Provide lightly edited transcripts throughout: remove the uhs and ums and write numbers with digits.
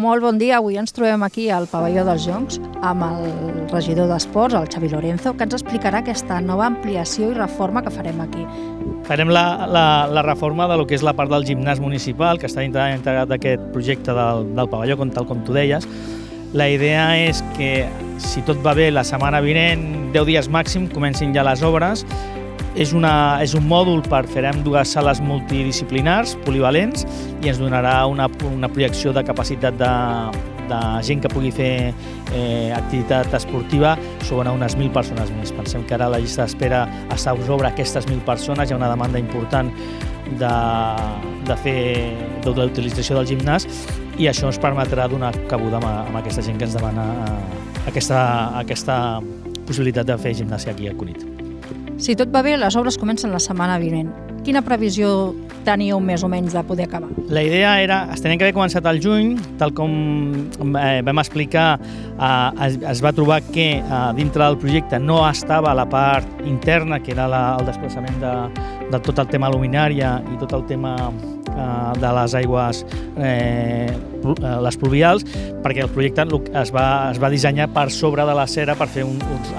Molt bon dia. Avui ens trobem aquí al pavelló dels Joncs amb el regidor d'Esports, el Xavi Lorenzo, que ens explicarà aquesta nova ampliació i reforma que farem aquí. Farem la reforma de lo que és la part del gimnàs municipal, que està integrat d'aquest projecte del pavelló, tal com tu deies. La idea és que, si tot va bé, la setmana vinent, 10 dies màxim, comencin ja les obres. És un mòdul farem dues sales multidisciplinars, polivalents, i ens donarà una projecció de capacitat de gent que pugui fer activitat esportiva sobre unes 1.000 persones més. Pensem que ara la llista d'espera està sobre aquestes 1.000 persones, hi ha una demanda important de la utilització del gimnàs, i això ens permetrà donar cabuda amb aquesta gent que ens demana aquesta possibilitat de fer gimnàsia aquí a Cunit. Si tot va bé, les obres comencen la setmana vinent. Quina previsió teníeu més o menys de poder acabar? La idea es tenia que haver començat al juny, tal com vam explicar, es va trobar que dintre del projecte no estava la part interna, que era el desplaçament de tot el tema luminària i tot el tema de les aigües les pluvials, perquè el projecte es va dissenyar per sobre de la cera per fer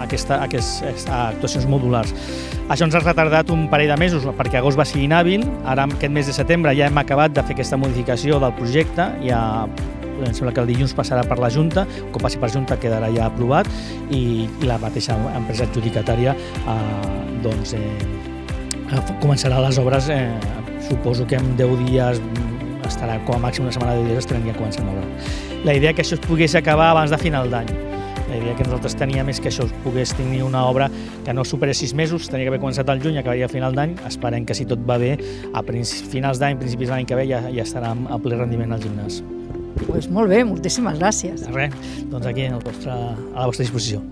aquestes actuacions modulars. Això ens ha retardat un parell de mesos perquè agost va ser inhàbil. Ara, aquest mes de setembre, ja hem acabat de fer aquesta modificació del projecte. Em sembla que el dilluns passarà per la Junta, quan passi per Junta quedarà ja aprovat, i la mateixa empresa adjudicatària començarà les obres. Suposo que en 10 dies estarà, com a màxim una setmana de 10 dies estarem ja començant l'obra. La idea que això es pogués acabar abans de final d'any. La idea que nosaltres teníem és que això pogués tenir una obra que no superés 6 mesos, tenia que haver començat al juny, acabaria a final d'any. Esperem que, si tot va bé, a finals d'any, principis de l'any que ve, ja estarà a ple rendiment al gimnàs. Doncs molt bé, moltíssimes gràcies. Res, doncs aquí a la vostra disposició.